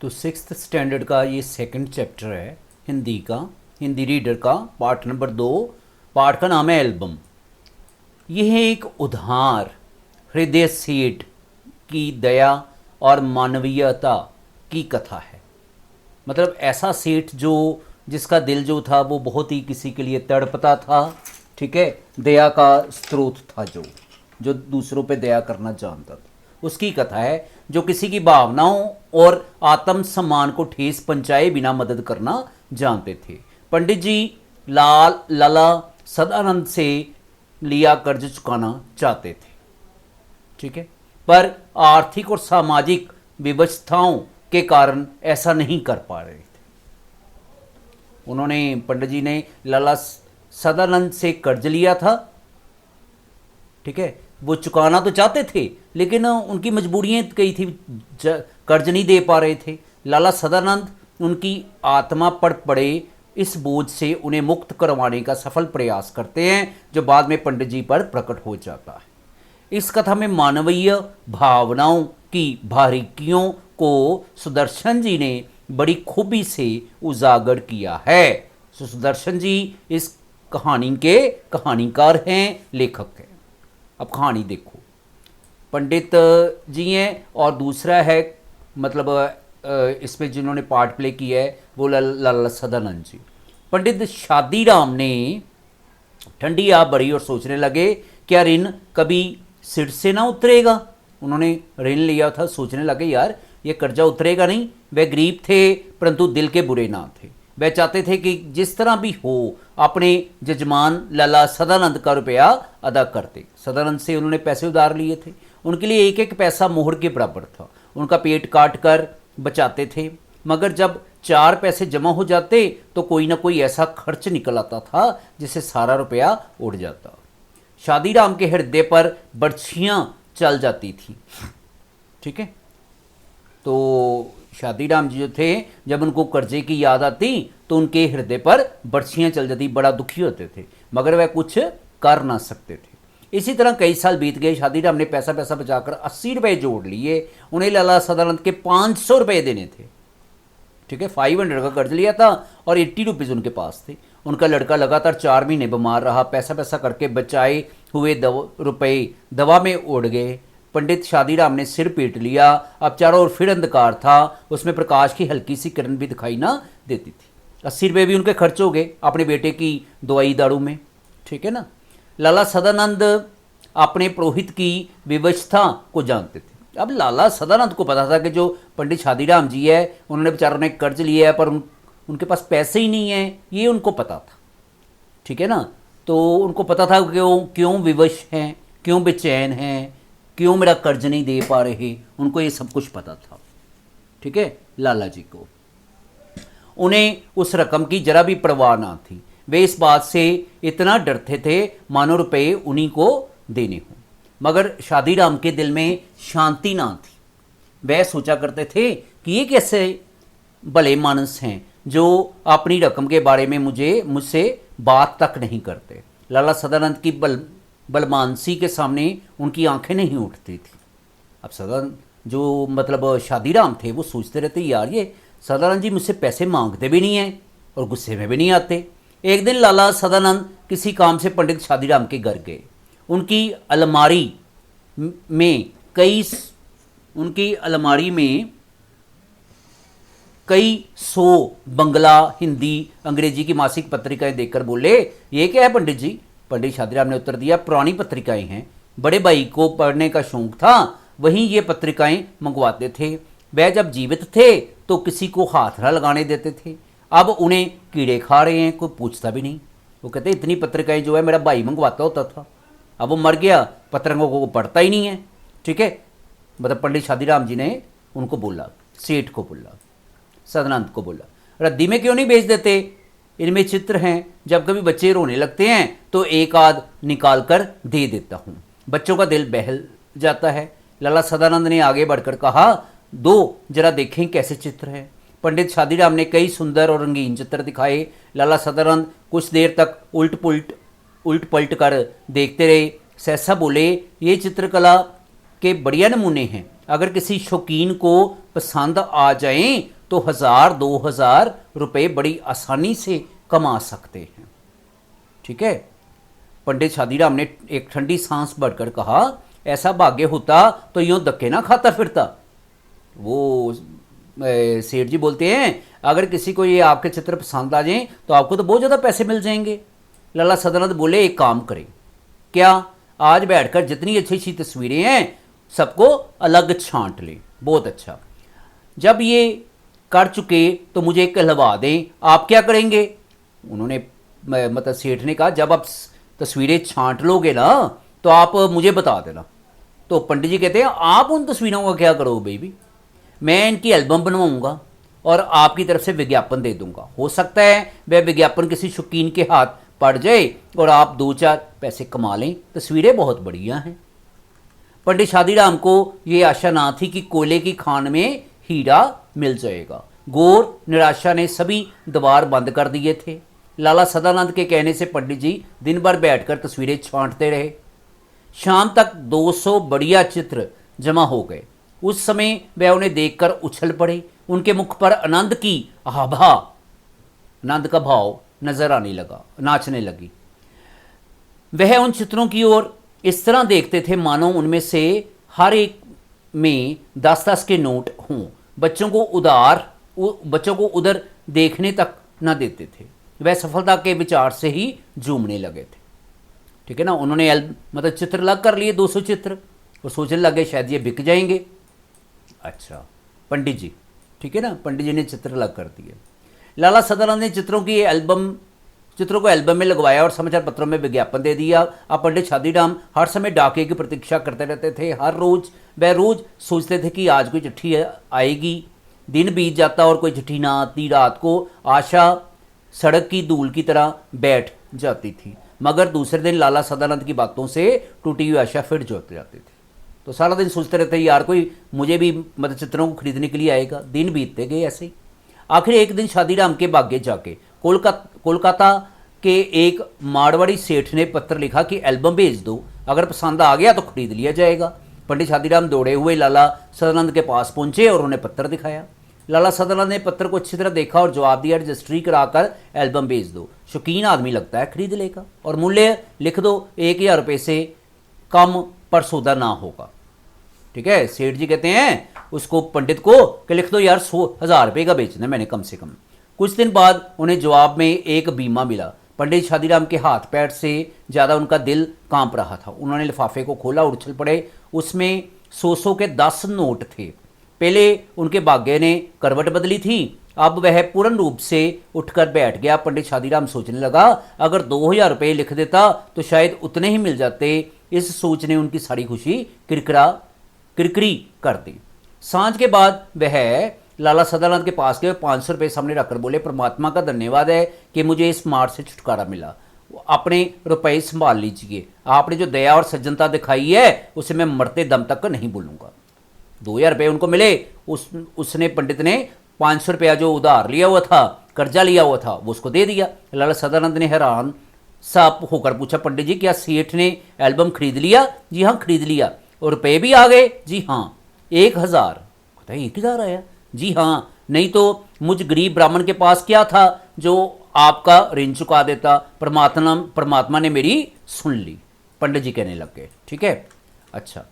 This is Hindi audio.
तो सिक्स्थ स्टैंडर्ड का ये सेकंड चैप्टर है हिंदी का, हिंदी रीडर का, पाठ नंबर 2। पाठ का नाम है एल्बम। यह एक उदार हृदय सेठ की दया और मानवीयता की कथा है। मतलब ऐसा सेठ जो जिसका दिल जो था वो बहुत ही किसी के लिए तड़पता था, ठीक है, दया का स्रोत था, जो दूसरों पे दया करना जानता था, उसकी कथा है। जो किसी की भावनाओं और आत्म सम्मान को ठेस पहुंचाए बिना मदद करना जानते थे। पंडित जी लाला सदानंद से लिया कर्ज चुकाना चाहते थे, ठीक है, पर आर्थिक और सामाजिक व्यवस्थाओं के कारण ऐसा नहीं कर पा रहे थे। उन्होंने, पंडित जी ने लाला सदानंद से कर्ज लिया था, ठीक है, वो चुकाना तो चाहते थे लेकिन उनकी मजबूरियां कई थी, कर्ज नहीं दे पा रहे थे। लाला सदानंद उनकी आत्मा पड़ पड़े इस बोझ से उन्हें मुक्त करवाने का सफल प्रयास करते हैं, जो बाद में पंडित जी पर प्रकट हो जाता है। इस कथा में मानवीय भावनाओं की बारीकियों को सुदर्शन जी ने बड़ी खूबी से उजागर किया है। सुदर्शन जी इस कहानी के कहानीकार हैं, लेखक हैं। अब कहानी देखो, पंडित जी हैं और दूसरा है, मतलब इसमें जिन्होंने पार्ट प्ले किया है वो लाला सदानंद जी। पंडित शादीराम ने ठंडी आ भरी और सोचने लगे, क्या ऋण कभी सिर से ना उतरेगा। उन्होंने ऋण लिया था, सोचने लगे यार ये कर्जा उतरेगा नहीं। वे गरीब थे परंतु दिल के बुरे ना थे। वह चाहते थे कि जिस तरह भी हो अपने जजमान लाला सदानंद का रुपया अदा करते। सदानंद से उन्होंने पैसे उधार लिए थे, उनके लिए एक एक पैसा मोहर के बराबर था। उनका पेट काट कर बचाते थे, मगर जब 4 पैसे जमा हो जाते तो कोई ना कोई ऐसा खर्च निकल आता था जिससे सारा रुपया उड़ जाता। शादीराम के हृदय पर बर्छियाँ चल जाती थी, ठीक है। तो शादीराम जी जो थे, जब उनको कर्जे की याद आती तो उनके हृदय पर बर्छियाँ चल जाती, बड़ा दुखी होते थे, मगर वह कुछ कर ना सकते थे। इसी तरह कई साल बीत गए। शादीराम ने पैसा बचाकर 80 रुपये जोड़ लिए। उन्हें लाला सदानंद के 500 रुपये देने थे, ठीक है। 500 का कर्ज लिया था और 80 रुपीज़ उनके पास थे। उनका लड़का लगातार 4 महीने बीमार रहा। पैसा करके बचाए हुए रुपये दवा में उड़ गए। पंडित शादीराम ने सिर पीट लिया। अब चारों ओर फिर अंधकार था, उसमें प्रकाश की हल्की सी किरण भी दिखाई ना देती थी। 80 रुपये भी उनके खर्च हो गए अपने बेटे की दवाई दारू में, ठीक है ना। लाला सदानंद अपने पुरोहित की व्यवस्था को जानते थे। अब लाला सदानंद को पता था कि जो पंडित शादीराम जी है उन्होंने बेचारों ने कर्ज लिया है, पर उनके पास पैसे ही नहीं है, ये उनको पता था, ठीक है ना। तो उनको पता था कि वो क्यों विवश हैं, क्यों बेचैन हैं, क्यों मेरा कर्ज नहीं दे पा रहे, उनको ये सब कुछ पता था, ठीक है। लाला जी को, उन्हें उस रकम की जरा भी परवाह ना थी। वे इस बात से इतना डरते थे मानो रुपये उन्हीं को देने हों। मगर शादीराम के दिल में शांति ना थी। वह सोचा करते थे कि ये कैसे भले मानस हैं जो अपनी रकम के बारे में मुझसे बात तक नहीं करते। लाला सदानंद की बलमानसी के सामने उनकी आंखें नहीं उठती थी। अब सदानंद जो, मतलब शादीराम थे, वो सोचते रहते यार ये सदानंद जी मुझसे पैसे मांगते भी नहीं हैं और गुस्से में भी नहीं आते। एक दिन लाला सदानंद किसी काम से पंडित शादीराम के घर गए। उनकी अलमारी में कई 100 बंगला, हिंदी, अंग्रेजी की मासिक पत्रिकाएं देखकर बोले, ये क्या है पंडित जी। पंडित शादीराम ने उत्तर दिया, पुरानी पत्रिकाएं हैं, बड़े भाई को पढ़ने का शौक था, वहीं ये पत्रिकाएं मंगवाते थे। वह जब जीवित थे तो किसी को हाथ ना लगाने देते थे, अब उन्हें कीड़े खा रहे हैं, कोई पूछता भी नहीं। वो कहते इतनी पत्रिकाएं जो है मेरा भाई मंगवाता होता था, अब वो मर गया, पत्रिकाओं को पढ़ता ही नहीं है, ठीक है। मतलब पंडित शादीराम जी ने उनको बोला, सेठ को बोला, सदानंद को बोला, रद्दी में क्यों नहीं बेच देते, इनमें चित्र हैं, जब कभी बच्चे रोने लगते हैं तो एक आध निकाल कर दे देता हूँ, बच्चों का दिल बहल जाता है। लाला सदानंद ने आगे बढ़कर कहा, दो जरा देखें कैसे चित्र हैं। पंडित शादीराम ने कई सुंदर और रंगीन चित्र दिखाए। लाला सदानंद कुछ देर तक उल्ट पलट कर देखते रहे। सहसा बोले, ये चित्रकला के बढ़िया नमूने हैं, अगर किसी शौकीन को पसंद आ जाएं तो 1000-2000 रुपए बड़ी आसानी से कमा सकते हैं। ठीक है। पंडित शादीराम ने एक ठंडी सांस भरकर कहा, ऐसा भाग्य होता तो यूं धक्के ना खाता फिरता। वो सेठ जी बोलते हैं, अगर किसी को ये आपके चित्र पसंद आ जाएं तो आपको तो बहुत ज़्यादा पैसे मिल जाएंगे। लाला सदानंद बोले, एक काम करें, क्या आज बैठकर जितनी अच्छी अच्छी तस्वीरें हैं सबको अलग छांट लें। बहुत अच्छा, जब ये कर चुके तो मुझे कहलवा दें। आप क्या करेंगे? उन्होंने मतलब सेठ ने कहा, जब आप तस्वीरें छांट लोगे ना तो आप मुझे बता देना। तो पंडित जी कहते हैं, आप उन तस्वीरों का क्या करोगे बेबी? मैं इनकी एल्बम बनवाऊंगा और आपकी तरफ से विज्ञापन दे दूंगा। हो सकता है वह विज्ञापन किसी शौकीन के हाथ पड़ जाए और आप 2-4 पैसे कमा लें। तस्वीरें बहुत बढ़िया हैं। पंडित शादीराम को ये आशा ना थी कि कोयले की खान में हीरा मिल जाएगा। घोर निराशा ने सभी द्वार बंद कर दिए थे। लाला सदानंद के कहने से पंडित जी दिन भर बैठकर तस्वीरें छांटते रहे। शाम तक 200 बढ़िया चित्र जमा हो गए। उस समय वह उन्हें देखकर उछल पड़े। उनके मुख पर आनंद की आभा, आनंद का भाव नजर आने लगा, नाचने लगी। वह उन चित्रों की ओर इस तरह देखते थे मानो उनमें से हर एक में 10-10 के नोट हों। बच्चों को उधर देखने तक न देते थे। वह सफलता के विचार से ही झूमने लगे थे। ठीक है ना। उन्होंने मतलब चित्र अलग कर लिए, 200 चित्र, और सोचने लगे शायद ये बिक जाएंगे। अच्छा, पंडित जी, ठीक है ना, पंडित जी ने चित्र अलग कर दिए। लाला सदानंद ने चित्रों को एल्बम में लगवाया और समाचार पत्रों में विज्ञापन दे दिया। अब पंडित शादीराम हर समय डाके की प्रतीक्षा करते रहते थे। वह रोज सोचते थे कि आज कोई चिट्ठी आएगी। दिन बीत जाता और कोई चिट्ठी ना आती। रात को आशा सड़क की धूल की तरह बैठ जाती थी, मगर दूसरे दिन लाला सदानंद की बातों से टूटी हुई आशा फिर जुट जाती थी। तो सारा दिन सोचते रहते, यार कोई मुझे भी मतलब चित्रों को खरीदने के लिए आएगा। दिन बीतते गए ऐसे ही। आखिर एक दिन शादीराम के बागे जाके कोलकाता के एक मारवाड़ी सेठ ने पत्र लिखा कि एल्बम भेज दो, अगर पसंद आ गया तो खरीद लिया जाएगा। पंडित शादीराम दौड़े हुए लाला सदानंद के पास पहुंचे और उन्हें पत्र दिखाया। लाला सदानंद ने पत्र को अच्छी तरह देखा और जवाब दिया, रजिस्ट्री कराकर एल्बम भेज दो। शौकीन आदमी लगता है खरीद लेगा, और मूल्य लिख दो, 1000 रुपये से कम पर सौदा ना होगा। ठीक है। सेठ जी कहते हैं उसको, पंडित को, कि लिख दो यार, 100,000 रुपये का बेचना है मैंने कम से कम। कुछ दिन बाद उन्हें जवाब में एक बीमा मिला। पंडित शादीराम के हाथ पैर से ज़्यादा उनका दिल कांप रहा था। उन्होंने लिफाफे को खोला, उछल पड़े। उसमें 100 के 10 नोट थे। पहले उनके भाग्य ने करवट बदली थी, अब वह पूर्ण रूप से उठकर बैठ गया। पंडित शादीराम सोचने लगा, अगर 2000 रुपये लिख देता तो शायद उतने ही मिल जाते। इस सोच ने उनकी सारी खुशी किरकिरी कर दी। सांझ के बाद वह लाला सदानंद के पास गए, 500 रुपये सामने रखकर बोले, परमात्मा का धन्यवाद है कि मुझे इस मार से छुटकारा मिला। अपने रुपए संभाल लीजिए। आपने जो दया और सज्जनता दिखाई है उसे मैं मरते दम तक नहीं भूलूंगा। 2000 रुपये उनको मिले। उसने पंडित ने 500 रुपया जो उधार लिया हुआ था, कर्जा लिया हुआ था, वो उसको दे दिया। लाला सदानंद ने हैरान सा होकर पूछा, पंडित जी क्या सेठ ने एल्बम खरीद लिया? जी हाँ खरीद लिया। और रुपये भी आ गए? जी हाँ। 1000? कहता है 1000 आया? जी हाँ, नहीं तो मुझ गरीब ब्राह्मण के पास क्या था जो आपका ऋण चुका देता। परमात्मा ने मेरी सुन ली, पंडित जी कहने लग गए। ठीक है। अच्छा।